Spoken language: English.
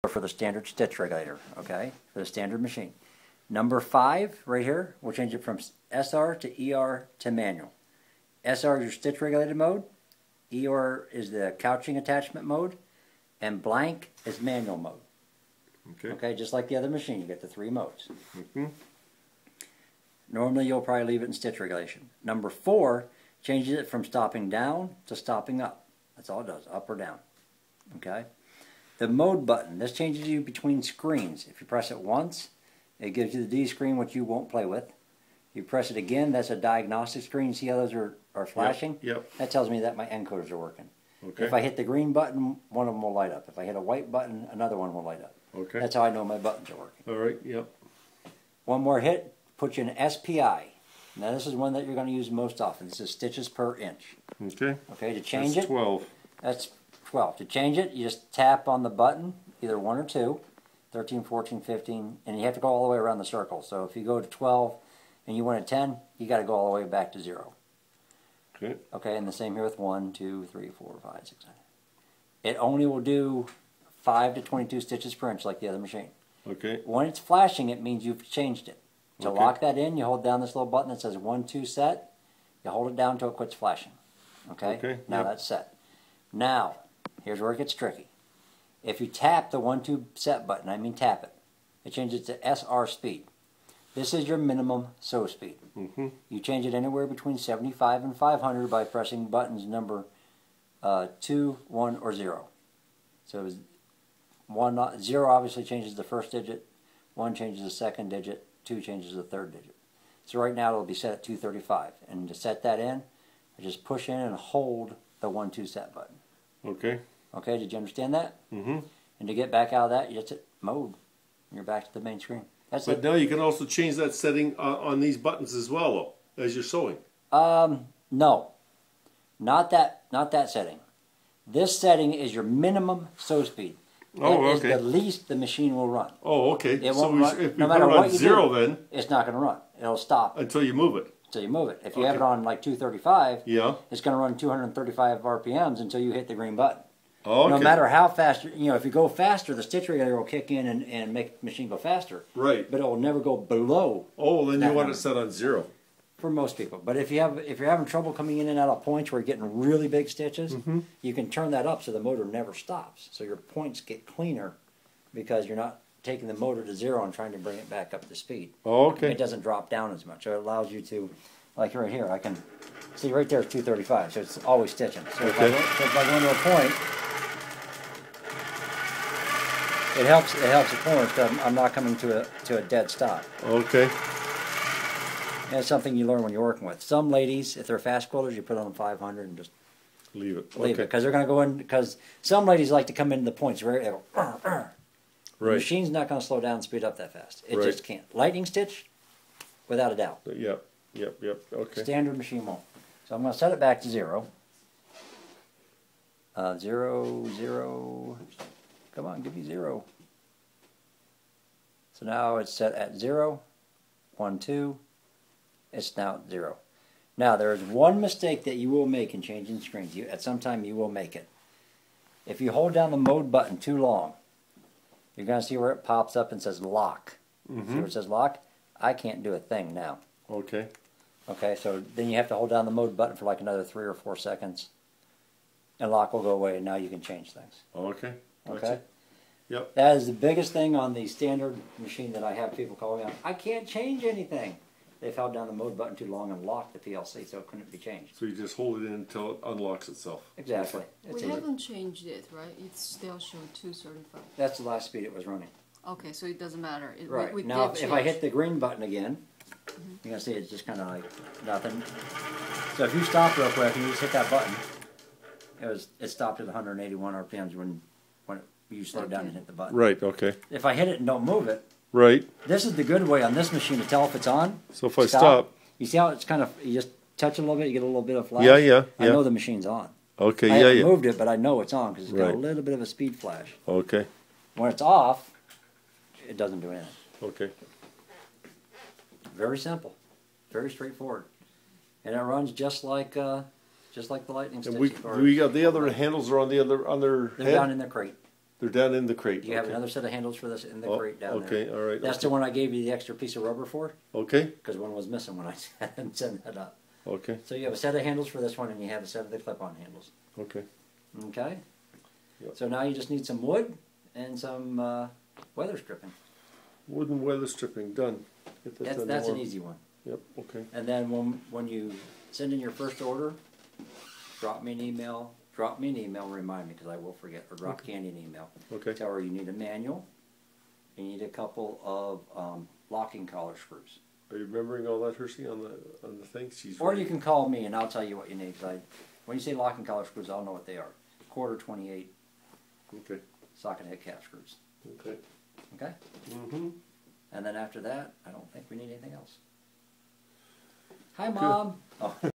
for the standard stitch regulator, okay, for the standard machine. Number 5 right here, we'll change it from SR to ER to manual. SR is your stitch regulated mode, ER is the couching attachment mode, and blank is manual mode. Okay, just like the other machine, you get the 3 modes. Normally you'll probably leave it in stitch regulation. Number 4 changes it from stopping down to stopping up. That's all it does, up or down. Okay. The mode button, this changes you between screens. If you press it once, it gives you the D screen, which you won't play with. You press it again, that's a diagnostic screen. See how those are flashing? Yep. That tells me that my encoders are working. Okay. If I hit the green button, one of them will light up. If I hit a white button, another one will light up. Okay. That's how I know my buttons are working. All right, yep. One more hit, put you in SPI. Now this is one that you're going to use most often. This is stitches per inch. Okay. Okay, to change That's it, 12. that's 12. To change it, you just tap on the button, either 1 or 2, 13, 14, 15, and you have to go all the way around the circle. So if you go to 12 and you want a 10, you got to go all the way back to 0. Okay. Okay, and the same here with 1, 2, 3, 4, 5, 6, 9. It only will do 5 to 22 stitches per inch like the other machine. Okay. When it's flashing, it means you've changed it. To lock that in, you hold down this little button that says 1, 2 set. You hold it down until it quits flashing. Okay? Okay. Now that's set. Now, here's where it gets tricky. If you tap the 1, 2 set button, I mean tap it, it changes to SR speed. This is your minimum sew speed. You change it anywhere between 75 and 500 by pressing buttons number 2, 1, or 0. So 0 obviously changes the first digit, 1 changes the second digit, 2 changes the third digit. So right now it'll be set at 235. And to set that in, I just push in and hold the 1, 2 set button. Okay. Okay, did you understand that? And to get back out of that, you just hit mode. And you're back to the main screen. That's But it. now you can also change that setting on these buttons as well, though, as you're sewing. No. Not that setting. This setting is your minimum sew speed. Oh, That okay. is the least the machine will run. Oh, okay. It So won't run, if no you matter put it what on you 0 do, then, it's not going to run. It'll stop until you move it. until you move it. If you have it on like 235, Yeah. it's going to run 235 RPMs until you hit the green button. Oh, okay. No matter how fast, if you go faster, the stitch regulator will kick in and make the machine go faster. Right. But it will never go below. Oh, then you want number. it set on 0. For most people. But if you're having trouble coming in and out of points where you're getting really big stitches, you can turn that up so the motor never stops. So your points get cleaner because you're not taking the motor to 0 and trying to bring it back up to speed. Oh, okay. It doesn't drop down as much. So it allows you to, like right here, I can see right there is 235, so it's always stitching. So if I go into a point, it helps the corners because I'm not coming to a dead stop. Okay. And it's something you learn when you're working with. Some ladies, if they're fast quilters, you put on 500 and just Leave it. leave Okay. it because they're going to go in. Because some ladies like to come into the points where they go. The Right. machine's not going to slow down and speed up that fast. It Right. just can't. Lightning stitch, without a doubt. Yep. Yep. Yep. Okay. Standard machine won't. So I'm going to set it back to 0. 0, 0. Come on, give me 0. So now it's set at 0, 1, 2. It's now at 0. Now there is one mistake that you will make in changing screens. At some time you will make it. If you hold down the mode button too long, you're going to see where it pops up and says lock. See where it says lock? I can't do a thing now. Okay. Okay, so then you have to hold down the mode button for like another 3 or 4 seconds. And lock will go away and now you can change things. Okay. Gotcha. Okay? Yep. That is the biggest thing on the standard machine that I have people call me on. I can't change anything. They've held down the mode button too long and locked the PLC so it couldn't be changed. So you just hold it in until it unlocks itself. Exactly. We haven't changed it, right? It's still showing 235. That's the last speed it was running. Okay, so it doesn't matter. Right. We Now, did if I change. hit the green button again, you're going to see it's just kind of like nothing. So if you stop real quick and you just hit that button, it stopped at 181 RPMs when you slow down and hit the button. Right. Okay. If I hit it and don't move it, Right. this is the good way on this machine to tell if it's on. So if I stop. You see how it's kind of, you just touch it a little bit, you get a little bit of flash? Yeah. Yeah. I Yeah. know the machine's on. Okay. I Yeah. haven't Yeah. moved it, but I know it's on because it's got a Right. little bit of a speed flash. Okay. When it's off, it doesn't do anything. Okay. Very simple, very straightforward, and it runs just like the lightning And stitch. we got the other handles are on the other They're head. down in the crate. They're down in the crate. You have another set of handles for this in the crate down there. Okay, all right. That's the one I gave you the extra piece of rubber for, Okay, because one was missing when I sent that up. okay, So you have a set of handles for this one, and you have a set of the clip-on handles. okay. Okay? Yep. So now you just need some wood and some weather stripping. Wooden weather stripping, done. Get that done That's an tomorrow. easy one. Yep, okay. And then when you send in your first order, drop me an email, remind me because I will forget, or drop Candy an email. Okay. Tell her you need a manual, you need a couple of locking collar screws. Are you remembering all that, Hershey, on the thing? She's Or ready. you can call me and I'll tell you what you need. When you say locking collar screws, I'll know what they are. Quarter 28 Okay, socket head cap screws. okay. Okay? Mm-hmm. And then after that, I don't think we need anything else. Hi, Mom. Oh.